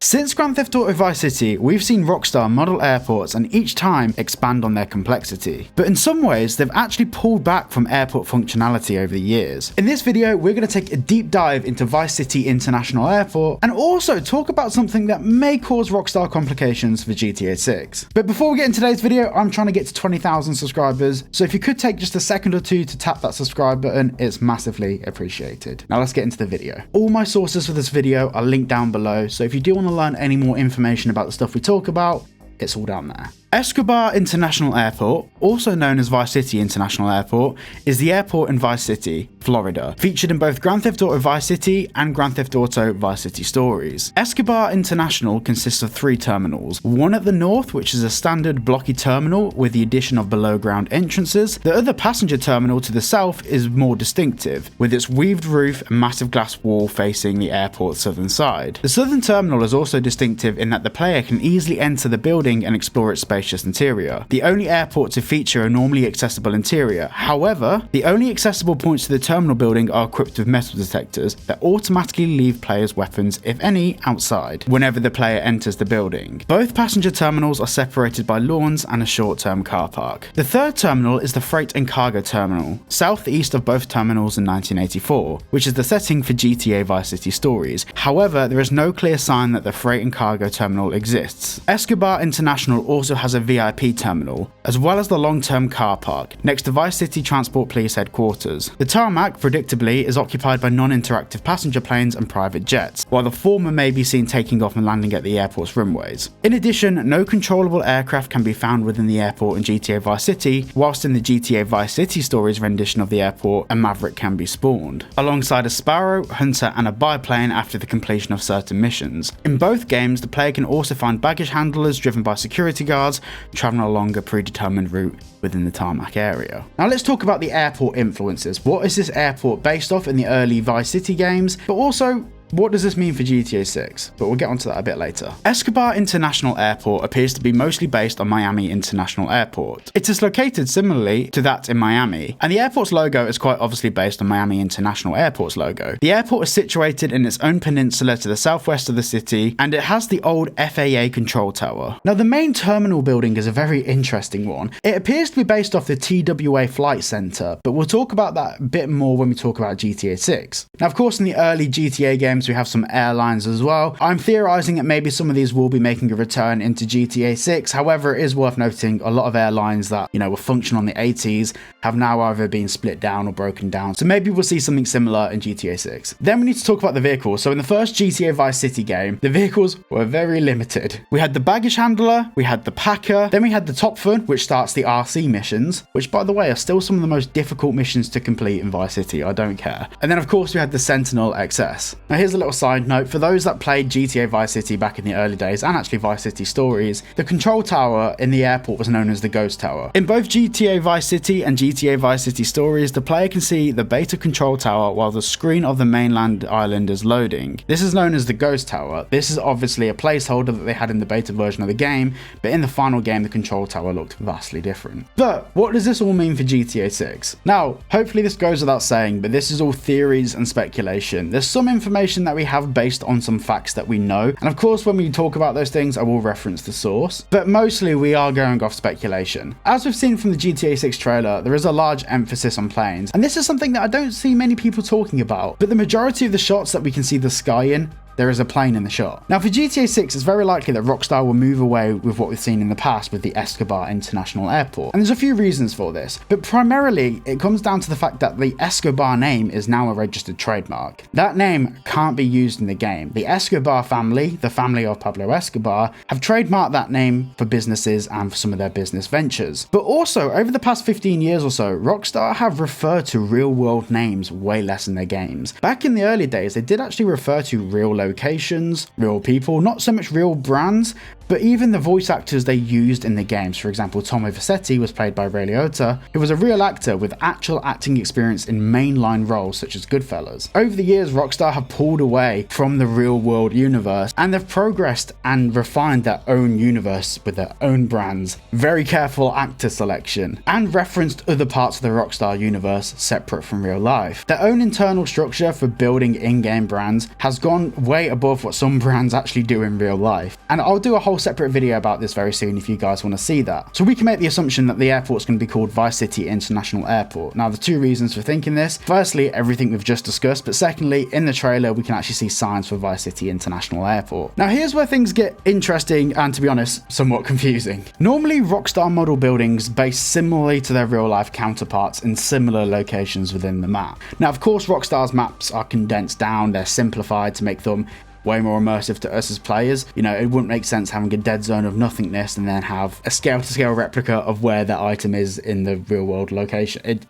Since Grand Theft Auto Vice City, we've seen Rockstar model airports and each time expand on their complexity. But in some ways, they've actually pulled back from airport functionality over the years. In this video, we're going to take a deep dive into Vice City International Airport and also talk about something that may cause Rockstar complications for GTA 6. But before we get into today's video, I'm trying to get to 20,000 subscribers, so if you could take just a second or two to tap that subscribe button, it's massively appreciated. Now let's get into the video. All my sources for this video are linked down below, so if you do want to learn any more information about the stuff we talk about, it's all down there. Escobar International Airport, also known as Vice City International Airport, is the airport in Vice City, Florida, featured in both Grand Theft Auto Vice City and Grand Theft Auto Vice City Stories. Escobar International consists of 3 terminals, one at the north, which is a standard blocky terminal with the addition of below ground entrances. The other passenger terminal to the south is more distinctive, with its weaved roof and massive glass wall facing the airport's southern side. The southern terminal is also distinctive in that the player can easily enter the building and explore its spacious interior. The only airport to feature a normally accessible interior. However, the only accessible points to the terminal building are equipped with metal detectors that automatically leave players' weapons, if any, outside whenever the player enters the building. Both passenger terminals are separated by lawns and a short-term car park. The third terminal is the freight and cargo terminal, southeast of both terminals in 1984, which is the setting for GTA Vice City Stories. However, there is no clear sign that the freight and cargo terminal exists. Escobar International also has a VIP terminal, as well as the long-term car park, next to Vice City Transport Police headquarters. The tarmac, predictably, is occupied by non-interactive passenger planes and private jets, while the former may be seen taking off and landing at the airport's runways. In addition, no controllable aircraft can be found within the airport in GTA Vice City, whilst in the GTA Vice City Stories rendition of the airport, a Maverick can be spawned, alongside a Sparrow, Hunter, and a biplane after the completion of certain missions. In both games, the player can also find baggage handlers driven by security guards, traveling along a predetermined route within the tarmac area. Now let's talk about the airport influences. What is this airport based off in the early Vice City games, but also what does this mean for GTA 6? But we'll get onto that a bit later. Escobar International Airport appears to be mostly based on Miami International Airport. It is located similarly to that in Miami, and the airport's logo is quite obviously based on Miami International Airport's logo. The airport is situated in its own peninsula to the southwest of the city, and it has the old FAA control tower. Now the main terminal building is a very interesting one. It appears to be based off the TWA Flight Center, but we'll talk about that a bit more when we talk about GTA 6. Now of course in the early GTA games we have some airlines as well. I'm theorizing that maybe some of these will be making a return into GTA 6. However, it is worth noting a lot of airlines that, were functional in the 80s have now either been split down or broken down. So maybe we'll see something similar in GTA 6. Then we need to talk about the vehicles. So in the first GTA Vice City game, the vehicles were very limited. We had the baggage handler, we had the packer, then we had the Top Fun, which starts the RC missions, which by the way are still some of the most difficult missions to complete in Vice City. I don't care. And then of course we had the Sentinel XS. Now here's a little side note, for those that played GTA Vice City back in the early days and actually Vice City Stories, the control tower in the airport was known as the Ghost Tower. In both GTA Vice City and GTA Vice City Stories, the player can see the beta control tower while the screen of the mainland island is loading. This is known as the Ghost Tower. This is obviously a placeholder that they had in the beta version of the game, but in the final game the control tower looked vastly different. But what does this all mean for GTA 6? Now, hopefully this goes without saying, but this is all theories and speculation. There's some information that we have based on some facts that we know, and of course when we talk about those things I will reference the source, but mostly we are going off speculation. As we've seen from the GTA 6 trailer, there is a large emphasis on planes, and this is something that I don't see many people talking about, but the majority of the shots that we can see the sky in, there is a plane in the shot. Now for GTA 6, it's very likely that Rockstar will move away with what we've seen in the past with the Escobar International Airport. And there's a few reasons for this, but primarily it comes down to the fact that the Escobar name is now a registered trademark. That name can't be used in the game. The Escobar family, the family of Pablo Escobar, have trademarked that name for businesses and for some of their business ventures. But also, over the past 15 years or so, Rockstar have referred to real world names way less in their games. Back in the early days, they did actually refer to real locations, real people, not so much real brands, But even the voice actors they used in the games, for example, Tomo Vercetti was played by Ray Liotta, who was a real actor with actual acting experience in mainline roles such as Goodfellas. Over the years, Rockstar have pulled away from the real world universe, and they've progressed and refined their own universe with their own brands, very careful actor selection, and referenced other parts of the Rockstar universe separate from real life. Their own internal structure for building in-game brands has gone way above what some brands actually do in real life, and I'll do a whole separate video about this very soon if you guys want to see that. So we can make the assumption that the airport's going to be called Vice City International Airport. Now, the two reasons for thinking this: firstly, everything we've just discussed, but secondly, in the trailer we can actually see signs for Vice City International Airport. Now, here's where things get interesting and, to be honest, somewhat confusing. Normally, Rockstar model buildings based similarly to their real life counterparts in similar locations within the map. Now, of course, Rockstar's maps are condensed down, they're simplified to make them way more immersive to us as players. You know, it wouldn't make sense having a dead zone of nothingness and then have a scale-to-scale replica of where that item is in the real-world location.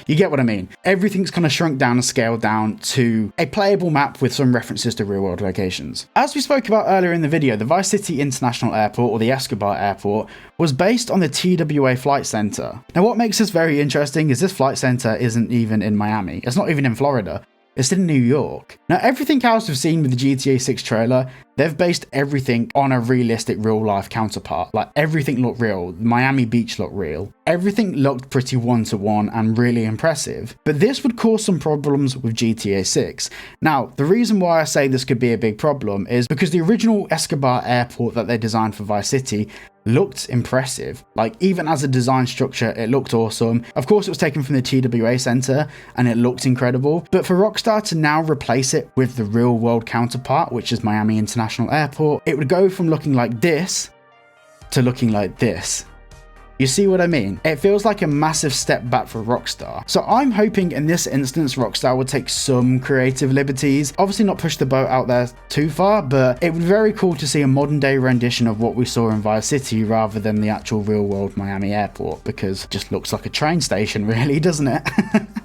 You get what I mean. Everything's kind of shrunk down and scaled down to a playable map with some references to real-world locations. As we spoke about earlier in the video, the Vice City International Airport, or the Escobar Airport, was based on the TWA Flight Center. Now, what makes this very interesting is this flight center isn't even in Miami. It's not even in Florida. It's in New York. Now, everything else we've seen with the GTA 6 trailer, they've based everything on a realistic real-life counterpart. Like, everything looked real. Miami Beach looked real. Everything looked pretty one-to-one and really impressive. But this would cause some problems with GTA 6. Now, the reason why I say this could be a big problem is because the original Escobar Airport that they designed for Vice City looked impressive. Like, even as a design structure, it looked awesome. Of course, it was taken from the TWA Center and it looked incredible. But for Rockstar to now replace it with the real world counterpart, which is Miami International Airport, it would go from looking like this to looking like this. You see what I mean? It feels like a massive step back for Rockstar. So I'm hoping in this instance Rockstar would take some creative liberties, obviously not push the boat out there too far, but it would be very cool to see a modern day rendition of what we saw in Vice City rather than the actual real world Miami airport, because it just looks like a train station really, doesn't it?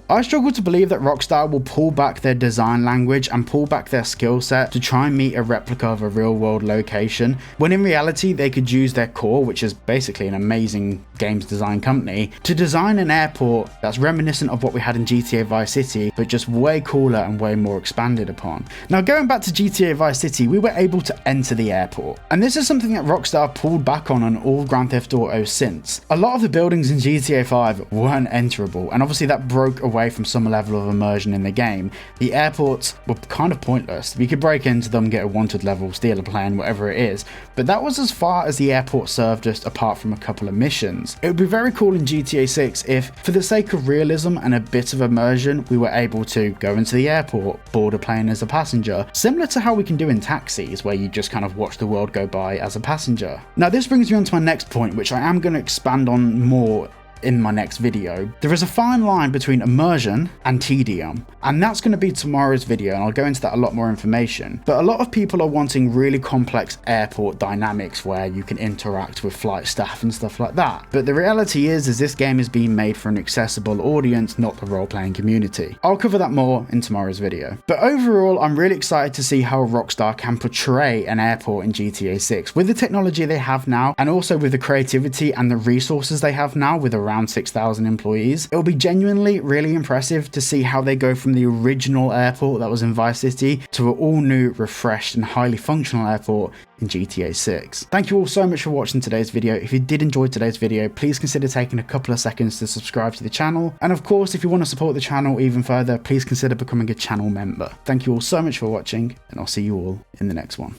I struggle to believe that Rockstar will pull back their design language and pull back their skill set to try and meet a replica of a real world location, when in reality they could use their core, which is basically an amazing games design company, to design an airport that's reminiscent of what we had in GTA Vice City, but just way cooler and way more expanded upon. Now, going back to GTA Vice City, we were able to enter the airport, and this is something that Rockstar pulled back on all Grand Theft Auto since. A lot of the buildings in GTA 5 weren't enterable, and obviously that broke away from some level of immersion in the game. The airports were kind of pointless. We could break into them, get a wanted level, steal a plane, whatever it is, but that was as far as the airport served us apart from a couple of missions. It would be very cool in GTA 6 if, for the sake of realism and a bit of immersion, we were able to go into the airport, board a plane as a passenger, similar to how we can do in taxis, where you just kind of watch the world go by as a passenger. Now, this brings me on to my next point, which I am going to expand on more in my next video. There is a fine line between immersion and tedium, and that's going to be tomorrow's video, and I'll go into that a lot more information. But a lot of people are wanting really complex airport dynamics where you can interact with flight staff and stuff like that. But the reality is this game is being made for an accessible audience, not the role-playing community. I'll cover that more in tomorrow's video. But overall, I'm really excited to see how Rockstar can portray an airport in GTA 6 with the technology they have now, and also with the creativity and the resources they have now with around 6,000 employees. It'll be genuinely really impressive to see how they go from the original airport that was in Vice City to an all new, refreshed and highly functional airport in GTA 6. Thank you all so much for watching today's video. If you did enjoy today's video, please consider taking a couple of seconds to subscribe to the channel. And of course, if you want to support the channel even further, please consider becoming a channel member. Thank you all so much for watching, and I'll see you all in the next one.